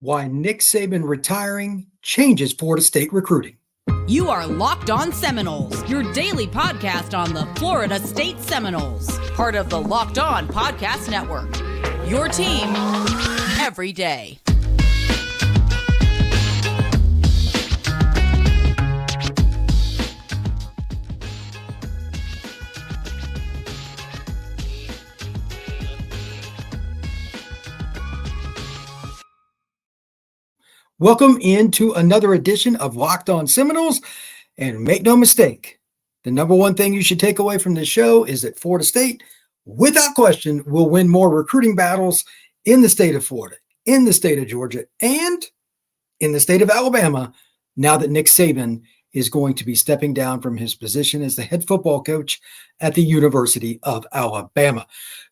Why Nick Saban retiring changes Florida State recruiting. You are Locked On Seminoles, your daily podcast on the Florida State Seminoles, part of the Locked On Podcast Network. Your team every day. Welcome into another edition of Locked On Seminoles, and make no mistake, the number one thing you should take away from this show is that Florida State, without question, will win more recruiting battles in the state of Florida, in the state of Georgia, and in the state of Alabama now that Nick Saban is going to be stepping down from his position as the head football coach at the University of Alabama.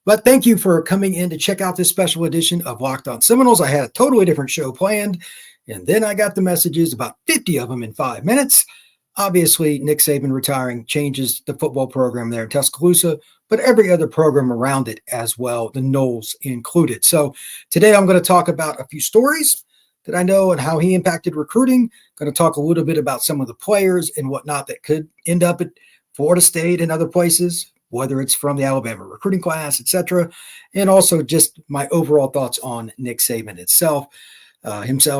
But thank you for coming in to check out this special edition of Locked On Seminoles. I had a totally different show planned, and then I got the messages, about 50 of them in 5 minutes. Obviously, Nick Saban retiring changes the football program there in Tuscaloosa, but every other program around it as well, the Noles included. So today I'm going to talk about a few stories that I know and how he impacted recruiting. Going to talk a little bit about some of the players and whatnot that could end up at Florida State and other places, whether it's from the Alabama recruiting class, etc. And also just my overall thoughts on Nick Saban himself.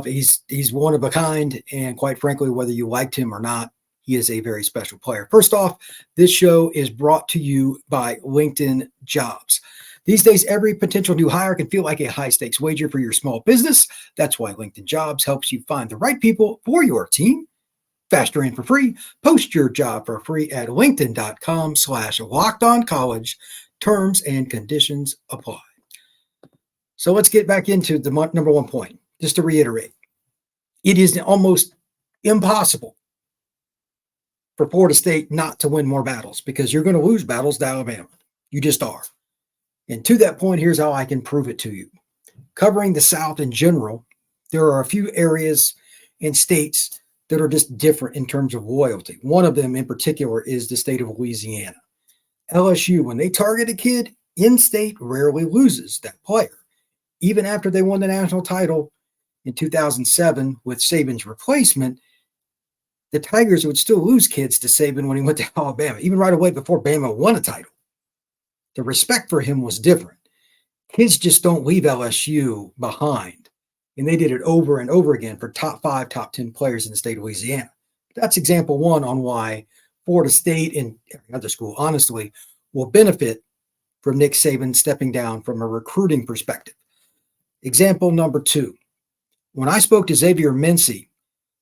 He's one of a kind, and quite frankly, whether you liked him or not, he is a very special player. First off, this show is brought to you by LinkedIn Jobs. These days, every potential new hire can feel like a high-stakes wager for your small business. That's why LinkedIn Jobs helps you find the right people for your team faster and for free. Post your job for free at linkedin.com/lockedoncollege. Terms and conditions apply. So let's get back into the number one point. Just to reiterate, it is almost impossible for Florida State not to win more battles because you're going to lose battles to Alabama. You just are. And to that point, here's how I can prove it to you. Covering the South in general, there are a few areas and states that are just different in terms of loyalty. One of them in particular is the state of Louisiana. LSU, when they target a kid, in-state rarely loses that player. Even after they won the national title in 2007 with Saban's replacement, the Tigers would still lose kids to Saban when he went to Alabama, even right away before Bama won a title. The respect for him was different. Kids just don't leave LSU behind. And they did it over and over again for top 5, top 10 players in the state of Louisiana. That's example one on why Florida State and every other school, honestly, will benefit from Nick Saban stepping down from a recruiting perspective. Example number 2. When I spoke to Xavier Mincy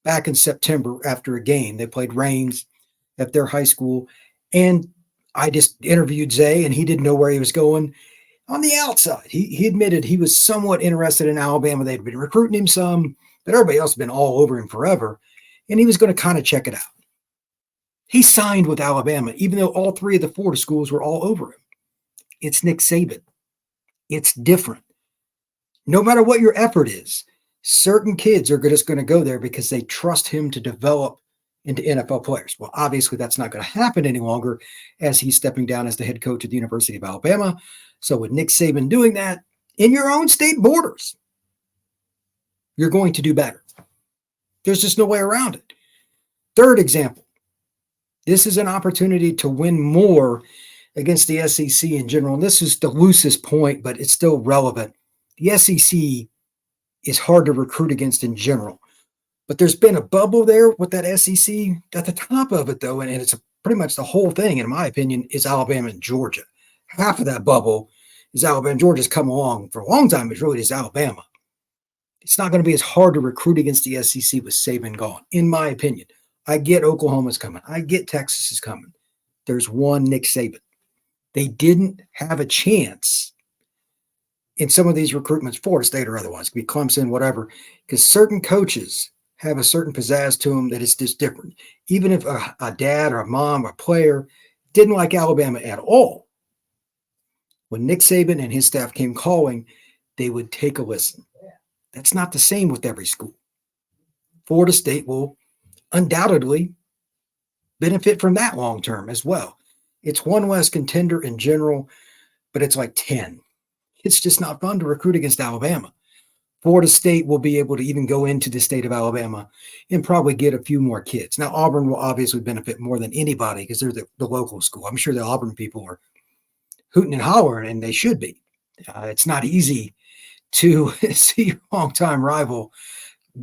back in September after a game, they played Rains at their high school, and I just interviewed Zay, and he didn't know where he was going. On the outside, he admitted he was somewhat interested in Alabama. They'd been recruiting him some, but everybody else had been all over him forever, and he was going to kind of check it out. He signed with Alabama, even though all 3 of the Florida schools were all over him. It's Nick Saban. It's different. No matter what your effort is, certain kids are just going to go there because they trust him to develop into NFL players. Well, obviously, that's not going to happen any longer as he's stepping down as the head coach at the University of Alabama. So with Nick Saban doing that in your own state borders, you're going to do better. There's just no way around it. Third example, this is an opportunity to win more against the SEC in general. And this is the loosest point, but it's still relevant. The SEC is hard to recruit against in general. But there's been a bubble there with that SEC. At the top of it, though, and it's pretty much the whole thing, in my opinion, is Alabama and Georgia. Half of that bubble is Alabama. Georgia's come along for a long time. It's really just Alabama. It's not going to be as hard to recruit against the SEC with Saban gone, in my opinion. I get Oklahoma's coming. I get Texas is coming. There's one Nick Saban. They didn't have a chance in some of these recruitments, Florida State or otherwise, it could be Clemson, whatever, because certain coaches have a certain pizzazz to them that is just different. Even if a dad or a mom or a player didn't like Alabama at all, when Nick Saban and his staff came calling, they would take a listen. That's not the same with every school. Florida State will undoubtedly benefit from that long term as well. It's one less contender in general, but it's like 10. It's just not fun to recruit against Alabama. Florida State will be able to even go into the state of Alabama and probably get a few more kids. Now, Auburn will obviously benefit more than anybody because they're the local school. I'm sure the Auburn people are hooting and hollering, and they should be. It's not easy to see your longtime rival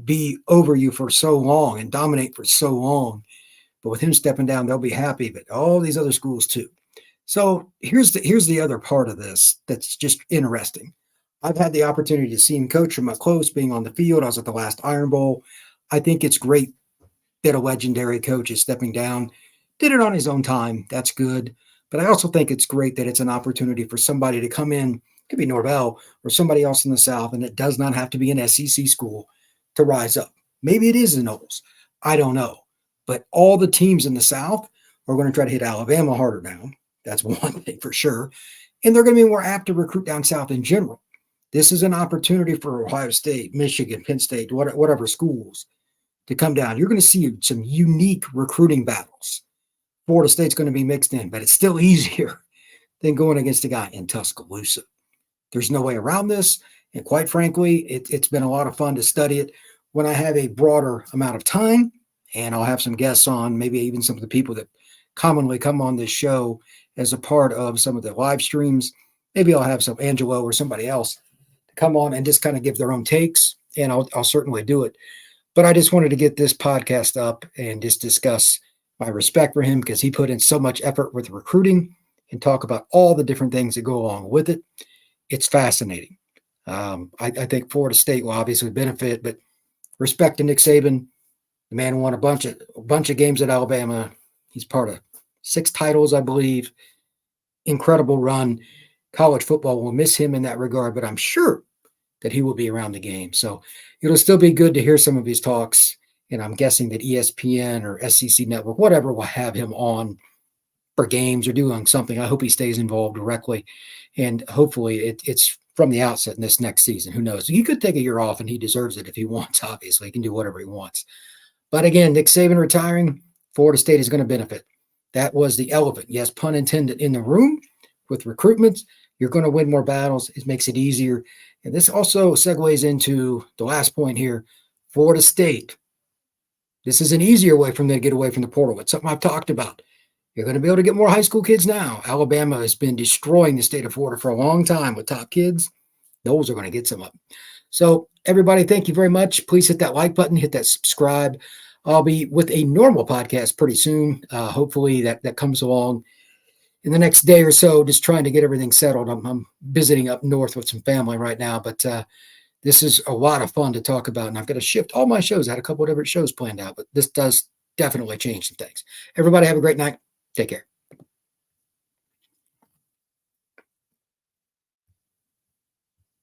be over you for so long and dominate for so long. But with him stepping down, they'll be happy, but all these other schools too. So here's the other part of this that's just interesting. I've had the opportunity to see him coach from up close, being on the field. I was at the last Iron Bowl. I think it's great that a legendary coach is stepping down. Did it on his own time. That's good. But I also think it's great that it's an opportunity for somebody to come in. It could be Norvell or somebody else in the South, and it does not have to be an SEC school to rise up. Maybe it is the Noles. I don't know. But all the teams in the South are going to try to hit Alabama harder now. That's one thing for sure. And they're going to be more apt to recruit down South in general. This is an opportunity for Ohio State, Michigan, Penn State, whatever schools to come down. You're going to see some unique recruiting battles. Florida State's going to be mixed in, but it's still easier than going against a guy in Tuscaloosa. There's no way around this. And quite frankly, it's been a lot of fun to study it when I have a broader amount of time, and I'll have some guests on, maybe even some of the people that commonly come on this show as a part of some of the live streams. Maybe I'll have some Angelo or somebody else to come on and just kind of give their own takes, and I'll certainly do it. But I just wanted to get this podcast up and just discuss my respect for him because he put in so much effort with recruiting and talk about all the different things that go along with it. It's fascinating. I think Florida State will obviously benefit, but respect to Nick Saban. The man won a bunch of games at Alabama. He's part of 6 titles, I believe. Incredible run. College football will miss him in that regard, but I'm sure that he will be around the game. So it'll still be good to hear some of his talks. And I'm guessing that ESPN or SEC Network, whatever, will have him on for games or doing something. I hope he stays involved directly. And hopefully it's from the outset in this next season. Who knows? He could take a year off, and he deserves it if he wants, obviously. He can do whatever he wants. But again, Nick Saban retiring, Florida State is going to benefit. That was the elephant, yes, pun intended, in the room with recruitment. You're going to win more battles. It makes it easier. And this also segues into the last point here. Florida State. This is an easier way for them to get away from the portal. It's something I've talked about. You're going to be able to get more high school kids now. Alabama has been destroying the state of Florida for a long time with top kids. Those are going to get some up. So everybody, thank you very much. Please hit that like button, hit that subscribe. I'll be with a normal podcast pretty soon. Hopefully that comes along in the next day or so, just trying to get everything settled. I'm visiting up north with some family right now, but this is a lot of fun to talk about, and I've got to shift all my shows. I had a couple of different shows planned out, but this does definitely change some things. Everybody have a great night. Take care.